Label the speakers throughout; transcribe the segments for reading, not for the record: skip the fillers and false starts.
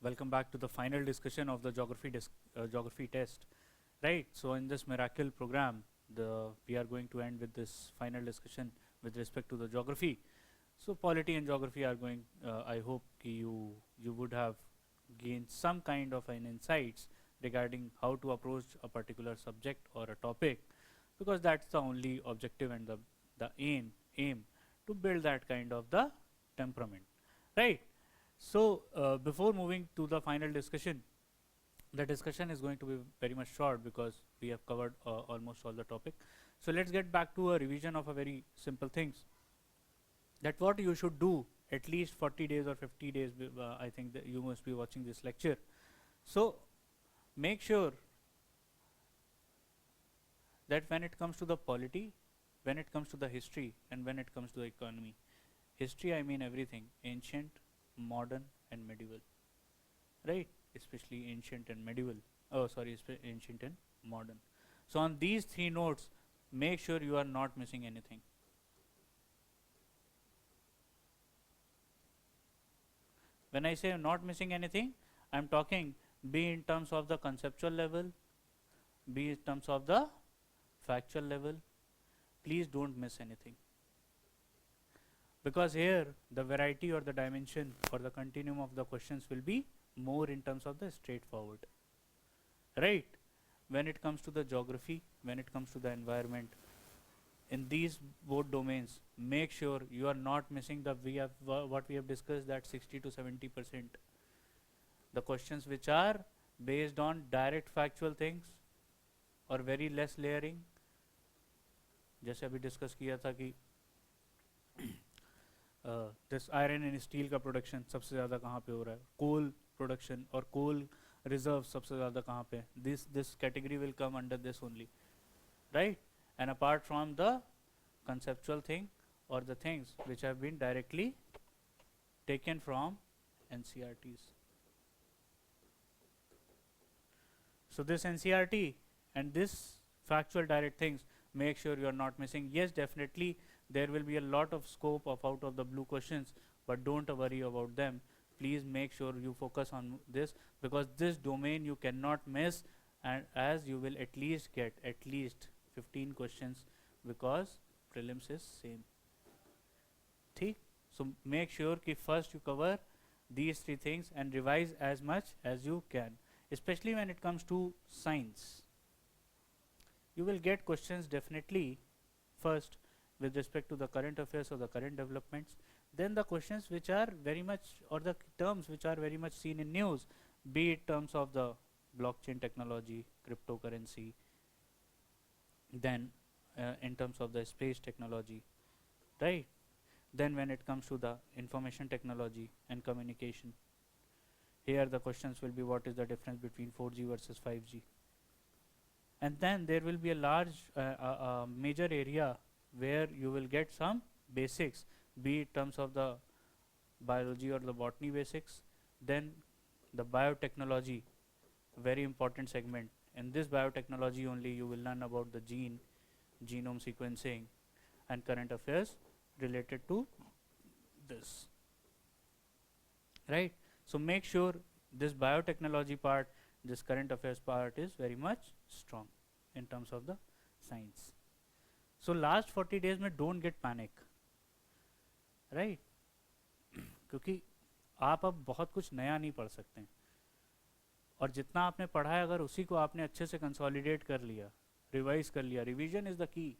Speaker 1: Welcome back to the final discussion of the geography test. Right. So in this miracle program, we are going to end with this final discussion with respect to the geography. So polity and geography are going. I hope you would have gained some kind of an insights regarding how to approach a particular subject or a topic, because that's the only objective and the aim to build that kind of the temperament. Right. So, before moving to the final discussion, the discussion is going to be very much short because we have covered almost all the topic. So, let's get back to a revision of a very simple things, that what you should do at least 40 days or 50 days. I think that you must be watching this lecture. So, make sure that when it comes to the polity, when it comes to the history, and when it comes to the economy, history I mean everything, ancient, modern and medieval, right? Especially ancient and medieval, oh sorry, ancient and modern. So on these three notes, make sure you are not missing anything. When I say not missing anything, I am talking be in terms of the conceptual level, be in terms of the factual level. Please don't miss anything, because here the variety or the dimension or the continuum of the questions will be more in terms of the straightforward, right? When it comes to the geography, when it comes to the environment, in these both domains, make sure you are not missing the what we have discussed, that 60 to 70%, the questions which are based on direct factual things और very less layering. जैसे अभी discuss किया था कि this iron and steel का production सबसे ज़्यादा कहाँ पे हो रहा है, कोल प्रोडक्शन और कोल रिजर्व सबसे ज़्यादा कहाँ पे, this category will come under this only, right? And apart from the conceptual thing or the things which have been directly taken from NCRTs. So this NCRT and this factual direct things, make sure you are not missing. Yes, definitely there will be a lot of scope of out of the blue questions, but don't worry about them. Please make sure you focus on this, because this domain you cannot miss, and as you will at least get at least 15 questions, because prelims is same. ठीक? So make sure कि first you cover these three things and revise as much as you can, especially when it comes to science. You will get questions definitely first with respect to the current affairs or the current developments, then the questions which are very much, or the terms which are very much seen in news, be it terms of the blockchain technology, cryptocurrency, then in terms of the space technology, right? Then when it comes to the information technology and communication, here the questions will be what is the difference between 4G versus 5G. And then there will be a large major area where you will get some basics, be it terms of the biology or the botany basics, then the biotechnology, very important segment. In this biotechnology only you will learn about the genome sequencing and current affairs related to this, right? So make sure this biotechnology part, this current affairs part is very much strong in terms of the science. So last 40 days में don't get panic, right? क्योंकि आप अब बहुत कुछ नया नहीं पढ़ सकते हैं, और जितना आपने पढ़ा है अगर उसी को आपने अच्छे से कंसोलिडेट कर लिया, रिवाइज कर लिया, revision is the key,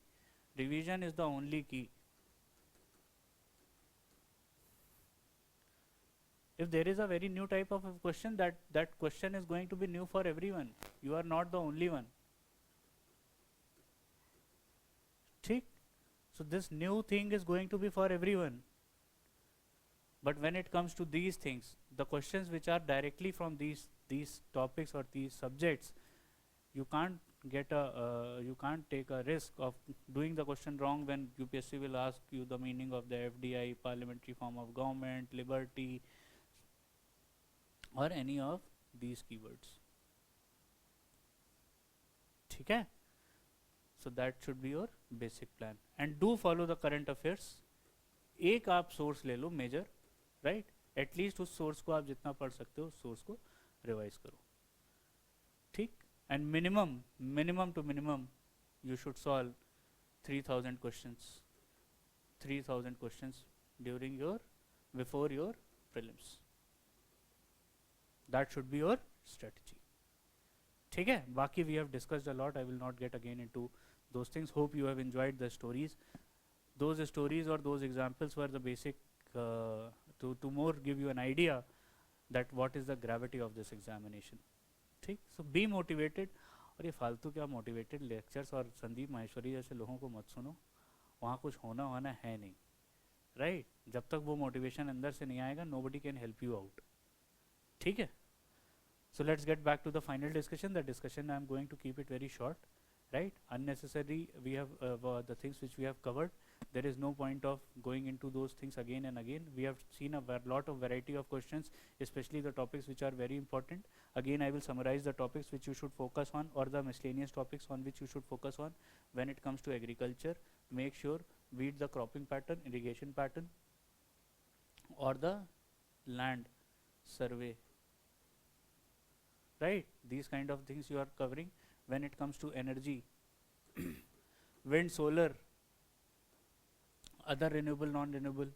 Speaker 1: revision is the only की. If there is a very new type of a question, that question is going to be new for everyone. You are not the only one. ठीक? So this new thing is going to be for everyone. But when it comes to these things, the questions which are directly from these topics or these subjects, you can't get you can't take a risk of doing the question wrong when UPSC will ask you the meaning of the FDI, parliamentary form of government, liberty, or any of these keywords. ठीक है? So that should be your basic plan, and do follow the current affairs. एक आप source ले लो major, right? At least उस source को आप जितना पढ़ सकते हो उस सोर्स को रिवाइज करो, ठीक. And minimum two minimum you should solve 3000 questions, 3000 questions during your before your prelims. That should be your strategy. ठीक है. बाकी we have discussed a lot. I will not get again into those things. Hope you have enjoyed the stories. Those stories or those examples were the basic to more give you an idea that what is the gravity of this examination. ठीक. So be motivated. और ये फालतू क्या motivated lectures और संदीप माहेश्वरी जैसे लोगों को मत सुनो, वहाँ कुछ होना है नहीं, राइट. जब तक वो मोटिवेशन अंदर से नहीं आएगा nobody can help you out, ठीक है. So let's get back to the final discussion. The discussion I am going to keep it very short, right. Unnecessary we have the things which we have covered. There is no point of going into those things again and again. We have seen a lot of variety of questions, especially the topics which are very important. Again I will summarize the topics which you should focus on, or the miscellaneous topics on which you should focus on when it comes to agriculture. Make sure beat the cropping pattern, irrigation pattern, or the land survey, right. These kind of things you are covering. When it comes to energy, wind, solar, other renewable, non-renewable,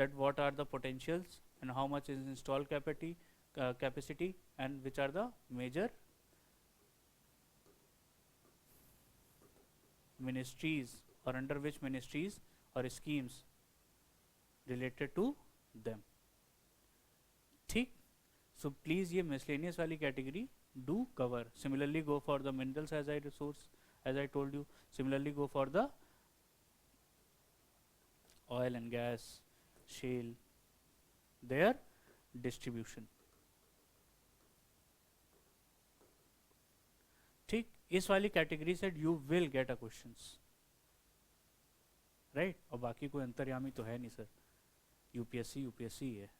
Speaker 1: that what are the potentials and how much is installed capacity and which are the major ministries or under which ministries or schemes related to them, ठीक. So please ये miscellaneous वाली category do cover. Similarly go for the minerals as I told you. Similarly go for the oil and gas, shale, their distribution, ठीक. इस वाली category से you will get a questions, right. और बाकी कोई अंतर्यामी तो है नहीं सर, यूपीएससी है,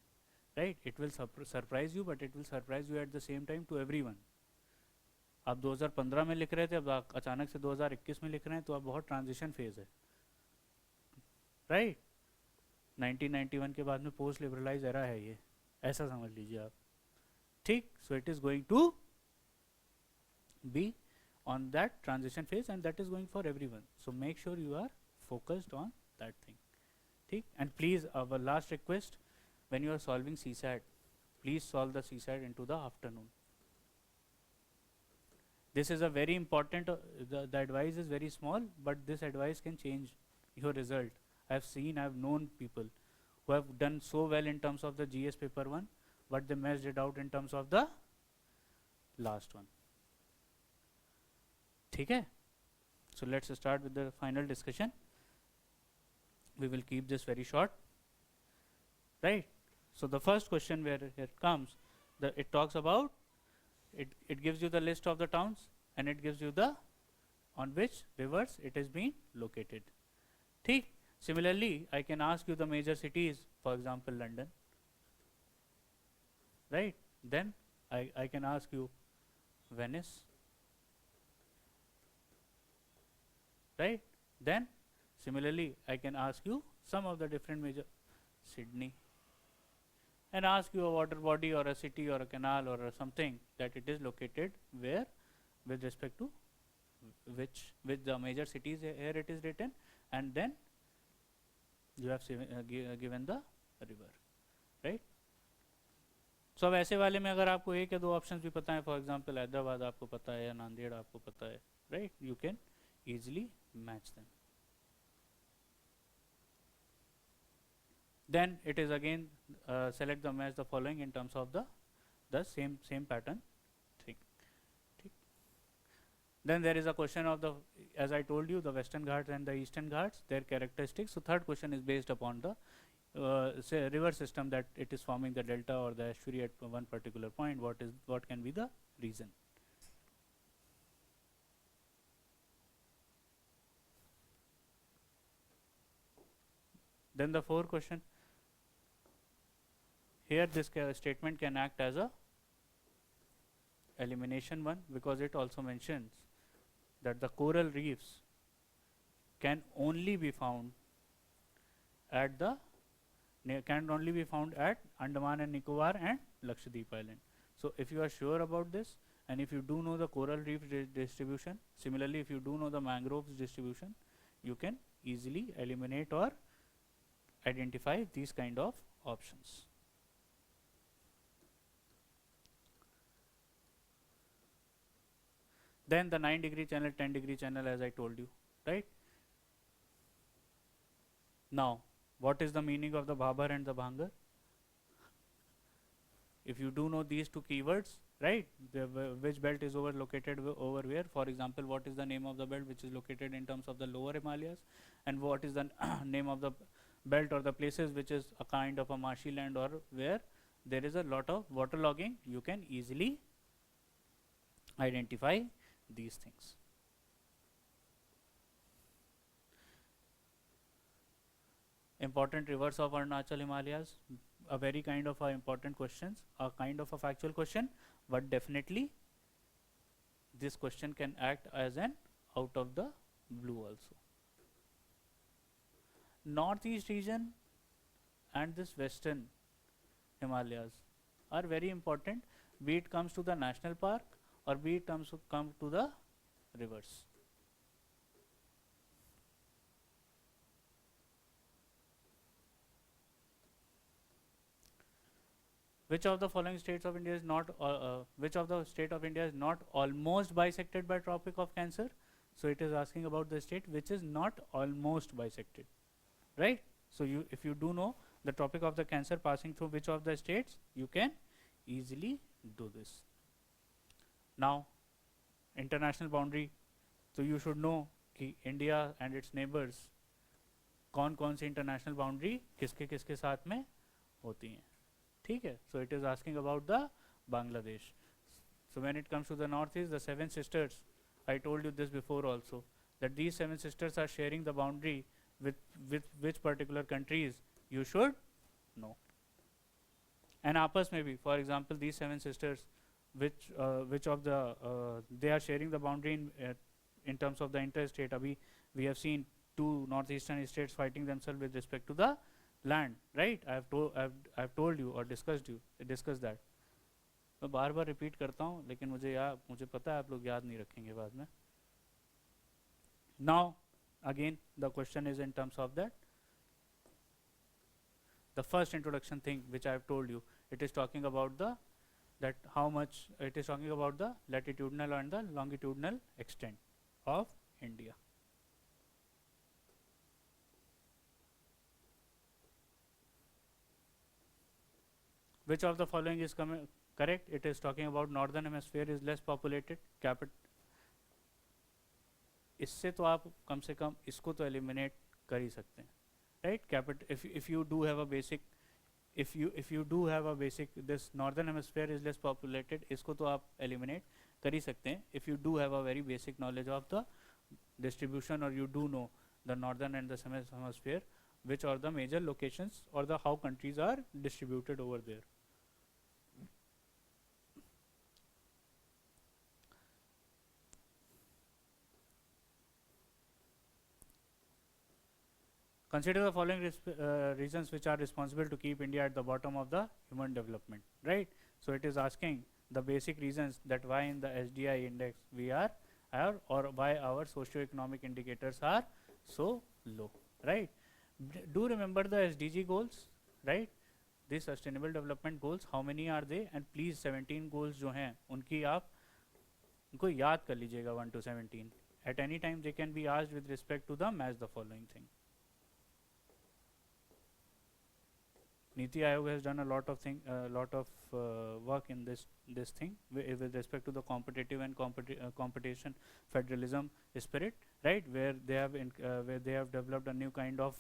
Speaker 1: right. It will surprise you, but it will surprise you at the same time to everyone. आप 2015 में लिख रहे थे, अब अचानक से 2021 में लिख रहे हैं, तो अब बहुत ट्रांजिशन फेज है, राइट. 1991 के बाद में पोस्ट लिबरलाइज एरा है ये, ऐसा समझ लीजिए आप, ठीक. So it is going to be on that transition phase and that is going for everyone. So make sure you are focused on that thing, ठीक. And please, our last request, when you are solving CSAT, please solve the CSAT into the afternoon. This is a very important, the advice is very small, but this advice can change your result. I have known people who have done so well in terms of the GS paper 1, but they messed it out in terms of the last one, ठीक है. So let's start with the final discussion. We will keep this very short, right. So the first question where it comes, it talks about, it gives you the list of the towns and it gives you the on which rivers it is being located, ठीक. Similarly I can ask you the major cities, for example London, right. Then I can ask you Venice, right. Then similarly I can ask you some of the different major, Sydney, and ask you a water body or a city or a canal or something that it is located where with respect to which, with the major cities here it is written, and then you have given the river, right. So अब ऐसे वाले में अगर आपको एक या दो options भी पता है, फॉर एग्जांपल हैदराबाद आपको पता है या नांदेड़ आपको पता है, right, you can easily match them. Then it is again select the match the following in terms of the same pattern thing, ठीक. Then there is a question of the, as I told you, the Western Ghats and the Eastern Ghats, their characteristics. So third question is based upon the say river system, that it is forming the delta or the estuary at one particular point. What can be the reason? Then the fourth question, here this statement can act as a elimination one, because it also mentions that the coral reefs can only be found at the can only be found at Andaman and Nicobar and Lakshadweep Island. So if you are sure about this, and if you do know the coral reef distribution, similarly if you do know the mangroves distribution, you can easily eliminate or identify these kind of options. Then the 9-degree channel, 10-degree channel, as I told you, right? Now, what is the meaning of the Bhabar and the Bhangar? If you do know these two keywords, right, which belt is located over where, for example, what is the name of the belt which is located in terms of the lower Himalayas, and what is the name of the belt or the places which is a kind of a marshy land or where there is a lot of waterlogging, you can easily identify these things. Important rivers of Arunachal Himalayas, a very kind of important questions, a kind of a factual question, but definitely this question can act as an out of the blue also. Northeast region and this western Himalayas are very important, be it comes to the national park or be it come to the rivers. Which of the following states of India is not which of the state of India is not almost bisected by Tropic of Cancer? So it is asking about the state which is not almost bisected, right? So you, if you do know the Tropic of the Cancer passing through which of the states, you can easily do this. Now, international boundary, so you should know कि India and its neighbors कौन कौन सी international boundary किसके किसके साथ में होती हैं, ठीक है? So it is asking about the Bangladesh. So when it comes to the northeast, the seven sisters, I told you this before also, that these seven sisters are sharing the boundary with which particular countries, you should know. And आपस में भी, for example, these seven sisters, which of the they are sharing the boundary in terms of the interstate. Abhi we have seen two northeastern states fighting themselves with respect to the land, right? I have told you or discussed that. मैं बार बार repeat करता हूँ, लेकिन मुझे पता है आप लोग याद नहीं रखेंगे बाद में. Now again the question is in terms of that, the first introduction thing which I have told you, it is talking about the that how much it is talking about the latitudinal and the longitudinal extent of India. Which of the following is correct? It is talking about northern hemisphere is less populated. इससे तो आप कम से कम इसको तो eliminate कर ही सकते हैं, right? If you do have a basic, if you do have a basic, this northern hemisphere is less populated, इसको तो आप eliminate कर ही सकते हैं. If you do have a very basic knowledge of the distribution, or you do know the northern and the southern hemisphere, which are the major locations or the how countries are distributed over there. Consider the following reasons which are responsible to keep India at the bottom of the human development, right? So it is asking the basic reasons that why in the SDI index we are or why our socio-economic indicators are so low, right? Do remember the SDG goals, right? These sustainable development goals, how many are they? And please 17 goals जो हैं उनकी आप उनको याद कर लीजिएगा 1 to 17. At any time they can be asked with respect to the match the following thing. Niti Aayog has done a lot of work in this thing with respect to the competitive and competition federalism spirit, right? Where they have developed a new kind of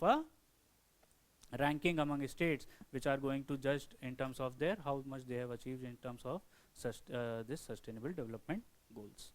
Speaker 1: ranking among states, which are going to judge in terms of their how much they have achieved in terms of this sustainable development goals.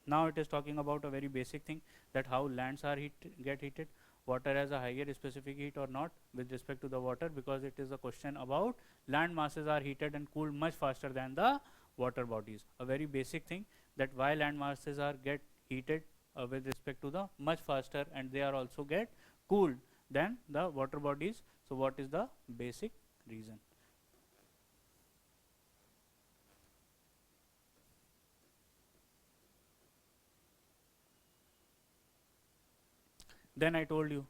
Speaker 1: Now it is talking about a very basic thing, that how lands are get heated. Water has a higher specific heat or not with respect to the water, because it is a question about land masses are heated and cooled much faster than the water bodies. A very basic thing, that why land masses are get heated with respect to the much faster, and they are also get cooled than the water bodies. So what is the basic reason? Then I told you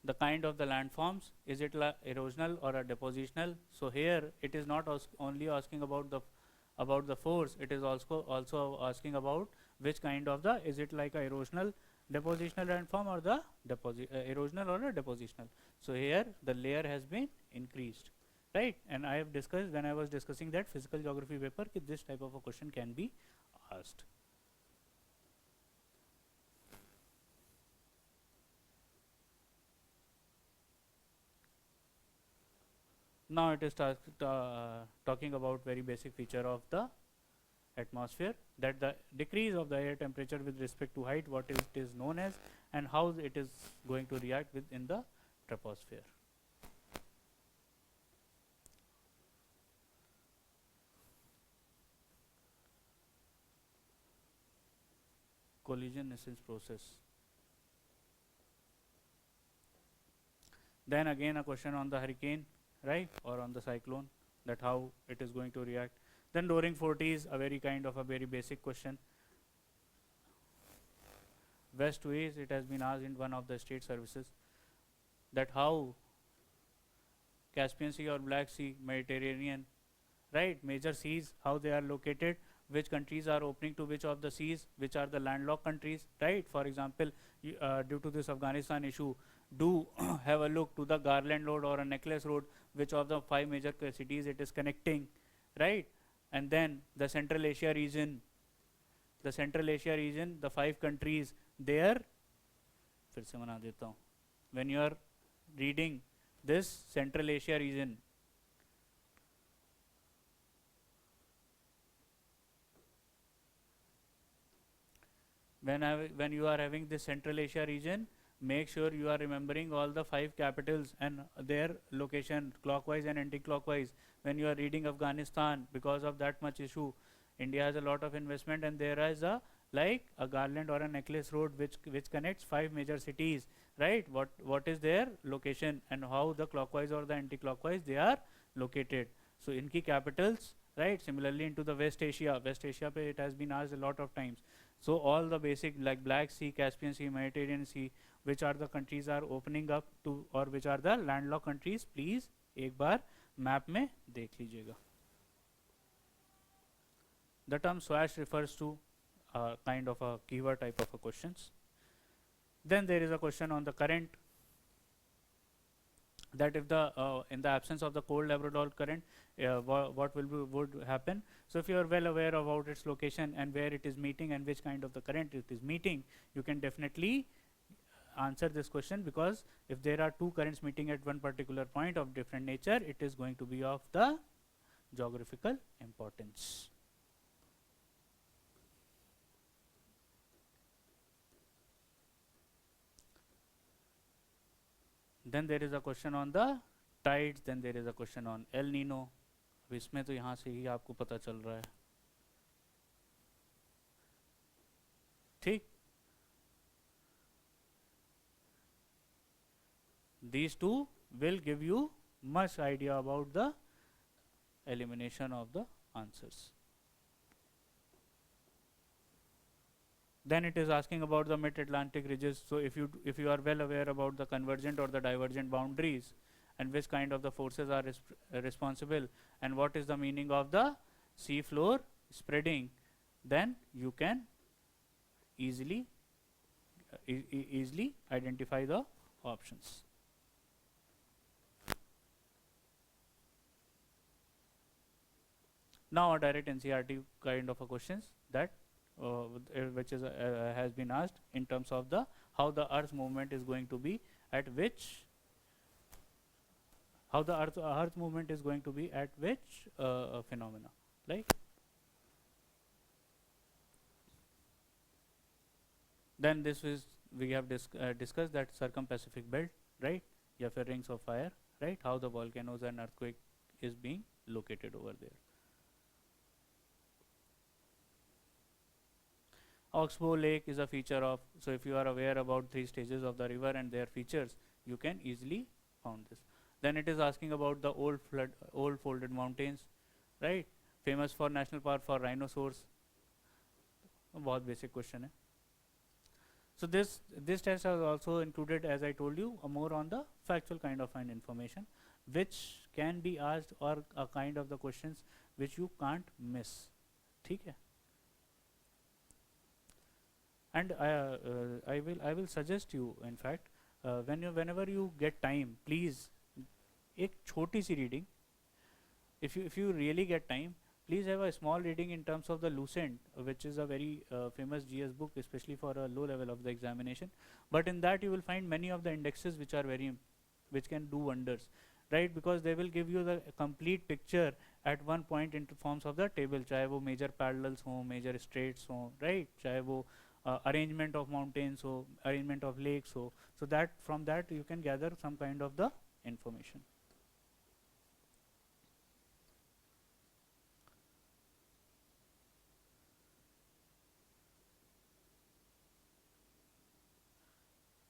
Speaker 1: the kind of the landforms, is it erosional or a depositional? So here it is not only asking about the force, it is also asking about which kind of the, is it like a erosional depositional landform or the erosional or a depositional. So here the layer has been increased, right? And I have discussed when I was discussing that physical geography paper that this type of a question can be asked. Now it is talking about very basic feature of the atmosphere, that the decrease of the air temperature with respect to height, what it is known as, and how it is going to react within the troposphere. Collisioniscence process. Then again a question on the hurricane, right, or on the cyclone, that how it is going to react. Then roaring 40s, a very kind of a very basic question. West to east, it has been asked in one of the state services, that how Caspian Sea or Black Sea, Mediterranean, right, major seas, how they are located, which countries are opening to which of the seas, which are the landlocked countries, right? For example, due to this Afghanistan issue, do have a look to the Garland Road or a Necklace Road, which of the 5 major cities it is connecting, right? And then the Central Asia region, the 5 countries there. फिर से बना देता हूँ. When you are reading this Central Asia region, when you are having this Central Asia region, make sure you are remembering all the 5 capitals and their location clockwise and anti-clockwise. When you are reading Afghanistan, because of that much issue, India has a lot of investment, and there is a like a Garland or a Necklace Road which connects 5 major cities, right? What is their location and how the clockwise or the anti-clockwise they are located. So in key capitals, right? Similarly into the West Asia pe it has been asked a lot of times. So all the basic like Black Sea, Caspian Sea, Mediterranean Sea, which are the countries are opening up to, or which are the landlocked countries, please एक बार map में देख लीजिएगा. The term swash refers to kind of a keyword type of a questions. Then there is a question on the current, that if the in the absence of the cold Labrador current, what would happen. So if you are well aware about its location and where it is meeting and which kind of the current it is meeting, you can definitely answer this question, because if there are 2 currents meeting at one particular point of different nature, it is going to be of the geographical importance. Then there is a question on the tides, then there is a question on El Nino. अब इसमें तो यहाँ से ही आपको पता चल रहा है, ठीक. These two will give you much idea about the elimination of the answers. Then it is asking about the mid-Atlantic ridges. So if you are well aware about the convergent or the divergent boundaries, and which kind of the forces are responsible, and what is the meaning of the sea floor spreading, then you can easily identify the options. Now a direct NCERT kind of a questions that which is has been asked in terms of the how the Earth's movement is going to be at which, how the Earth movement is going to be at which phenomena, like. Then this is we have discussed that circum-Pacific belt, right, या फिर rings of fire, right, how the volcanoes and earthquake is being located over there. Oxbow Lake is a feature of, so if you are aware about 3 stages of the river and their features, you can easily found this. Then it is asking about the old folded mountains, right? Famous for national park for rhinoceros. बहुत basic question है. So this test has also included, as I told you, more on the factual kind of an information, which can be asked, or a kind of the questions which you can't miss. ठीक है. And I will suggest you, in fact, whenever you get time, please एक छोटी सी reading. If you really get time, please have a small reading in terms of the Lucent, which is a very famous GS book, especially for a low level of the examination. But in that you will find many of the indexes which are which can do wonders, right? Because they will give you the complete picture at one point in forms of the table, चाहे वो major parallels हो, major straits हो, right? चाहे वो arrangement of mountains हो, arrangement of lakes हो. So that from that you can gather some kind of the information.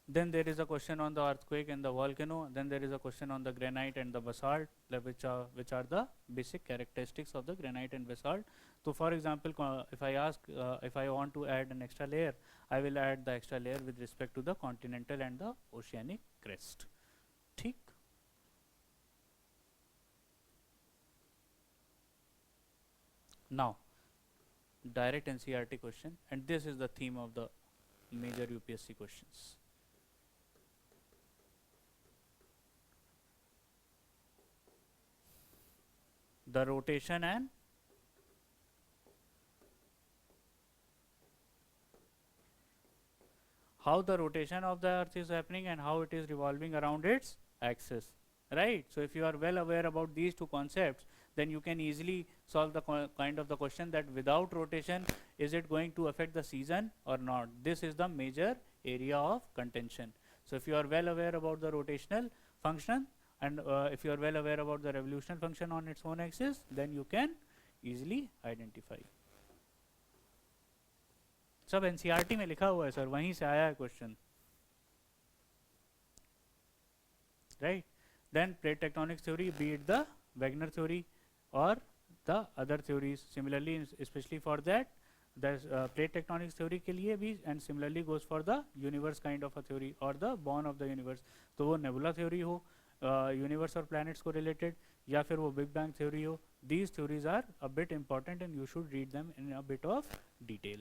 Speaker 1: Then there is a question on the earthquake and the volcano. Then there is a question on the granite and the basalt, which are the basic characteristics of the granite and basalt. So, for example, if I ask if I want to add an extra layer, I will add the extra layer with respect to the continental and the oceanic crest. ठीक. Now, direct NCERT question, and this is the theme of the major UPSC questions. The rotation and how the rotation of the earth is happening and how it is revolving around its axis, right? So if you are well aware about these two concepts, then you can easily solve the kind of the question that without rotation, is it going to affect the season or not? This is the major area of contention. So if you are well aware about the rotational function, and if you are well aware about the revolution function on its own axis, then you can easily identify. सब NCERT में लिखा हुआ है sir, वहीं से आया है question, right? Then plate tectonics theory, be it the Wegener theory or the other theories. Similarly, especially for that, the plate tectonics theory के लिए भी, and similarly goes for the universe kind of a theory or the born of the universe. तो वो nebula theory हो, universe और planets को related, या फिर वो big bang theory हो, these theories are a bit important and you should read them in a bit of detail.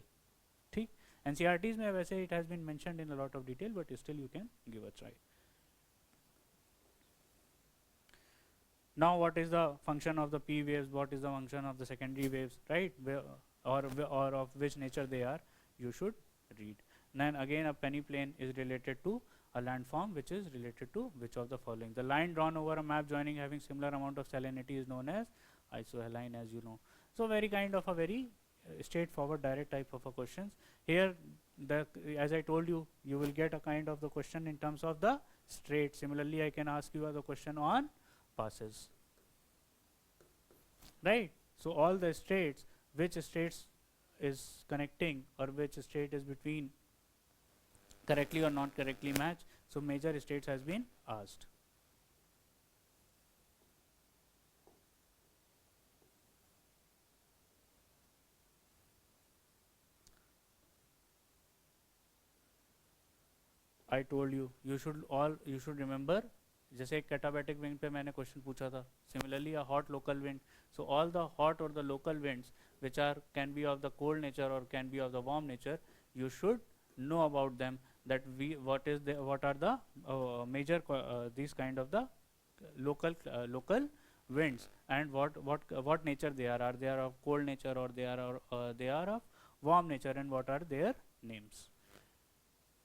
Speaker 1: ठीक. NCERTs में वैसे it has been mentioned in a lot of detail, but still you can give a try. Now what is the function of the P waves, what is the function of the secondary waves, right? Or of which nature they are, you should read. Then again, a penny plane is related to a landform which is related to which of the following. The line drawn over a map joining having similar amount of salinity is known as isohaline, as you know. So very kind of a very straightforward direct type of a questions. Here, as I told you, you will get a kind of the question in terms of the straight. Similarly, I can ask you the question on passes, right? So all the states, which states is connecting or which state is between correctly or not correctly match. So major states has been asked. I told you, you should remember, जैसे एक katabatic wind पे मैंने question पूछा था, similarly a hot local wind. So all the hot or the local winds which can be of the cold nature or can be of the warm nature, you should know about them, that what are the major these kind of the local winds, and what nature they are they are of cold nature or they are of warm nature, and what are their names.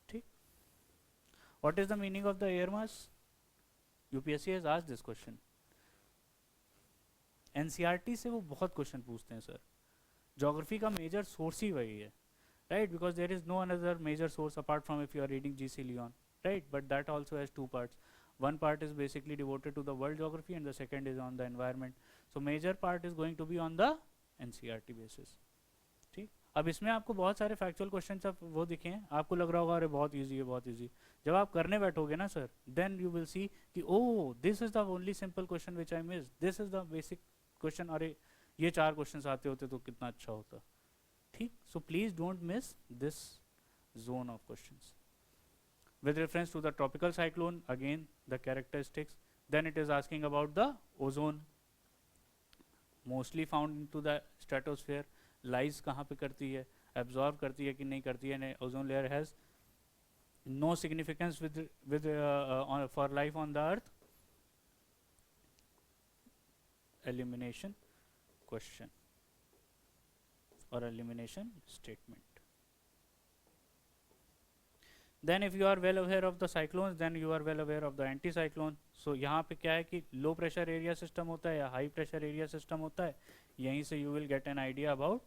Speaker 1: ठीक. What is the meaning of the air mass? UPSC has asked this question. NCERT से वो बहुत question पूछते हैं sir. Geography का major source ही वही है, right? Because there is no another major source apart from if you are reading GC Leon, right? But that also has two parts. One part is basically devoted to the world geography and the second is on the environment. So major part is going to be on the NCERT basis. ठीक. अब इसमें आपको बहुत सारे factual question अब वो दिखे हैं, आपको लग रहा होगा अरे बहुत ईजी है बहुत ईजी। जब आप करने बैठोगे ना sir, then you will see कि oh this is the only simple question which I miss, this is the basic question, अरे ये 4 क्वेश्चन आते होते तो कितना अच्छा होता। ठीक, so please don't miss this zone of questions. With reference to the tropical cyclone, again the characteristics, then it is asking about the ozone, mostly found into the stratosphere, lies कहाँ पे करती है, absorb करती है कि नहीं करती है, and ozone layer has no significance for life on the earth. Elimination question or elimination statement. Then if you are well aware of the cyclones, then you are well aware of the anticyclone. So यहाँ पे क्या है कि low pressure area system होता है या high pressure area system होता है, यहीं से you will get an idea about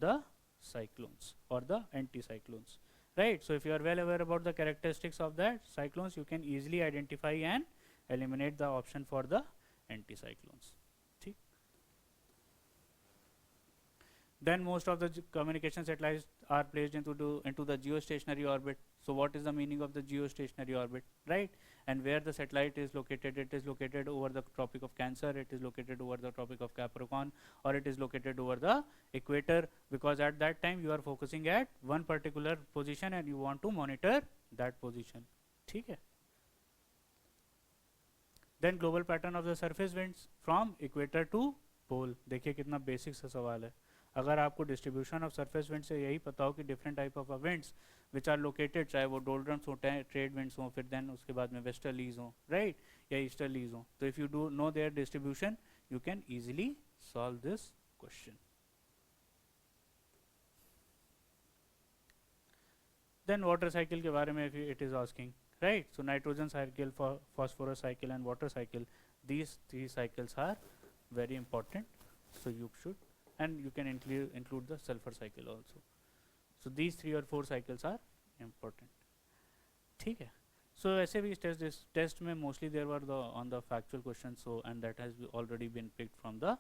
Speaker 1: the cyclones or the anticyclones, right? So if you are well aware about the characteristics of that cyclones, you can easily identify and eliminate the option for the anticyclones. Then most of the communication satellites are placed into the geostationary orbit. So what is the meaning of the geostationary orbit, right? And where the satellite is located, it is located over the Tropic of Cancer, it is located over the Tropic of Capricorn, or it is located over the equator, because at that time you are focusing at one particular position and you want to monitor that position. ठीक है? Then global pattern of the surface winds from equator to pole. देखिए कितना basic सा सवाल है। अगर आपको distribution of surface wind से यही पता हो कि different type of winds which are located, चाहे वो डोल्ड्रम्स हो, ट्रेड विंड्स हो, फिर देन उसके बाद में वेस्टर्लीज हो, राइट, या ईस्टर्लीज हो, तो if you do know their distribution you can easily solve this question. Then water cycle के बारे में it is asking, right, so nitrogen cycle, phosphorus cycle and water cycle, these 3 cycles are very important, so you should, and you can include the sulfur cycle also. So these 3 or 4 cycles are important. ठीक है, so ऐसे भी इस test में mostly there were on the factual questions, so and that has already been picked from the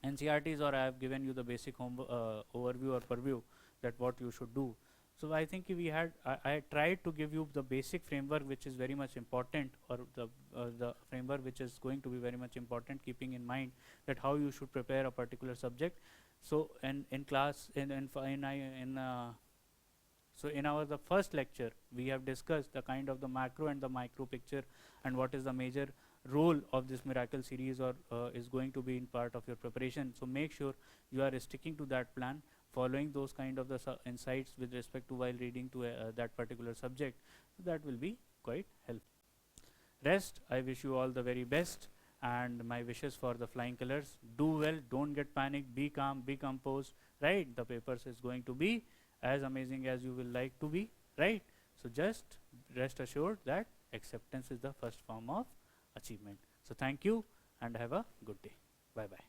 Speaker 1: NCERTs, or I have given you the basic overview or purview that what you should do. So I think I tried to give you the basic framework which is very much important, or the framework which is going to be very much important, keeping in mind that how you should prepare a particular subject. So in class so in our the first lecture we have discussed the kind of the macro and the micro picture, and what is the major role of this miracle series, or is going to be in part of your preparation. So make sure you are sticking to that plan, following those kind of the insights with respect to while reading to that particular subject. So that will be quite helpful. Rest, I wish you all the very best, and my wishes for the flying colors. Do well, don't get panic, be calm, be composed, right? The papers is going to be as amazing as you will like to be, right? So just rest assured that acceptance is the first form of achievement. So thank you and have a good day. Bye bye.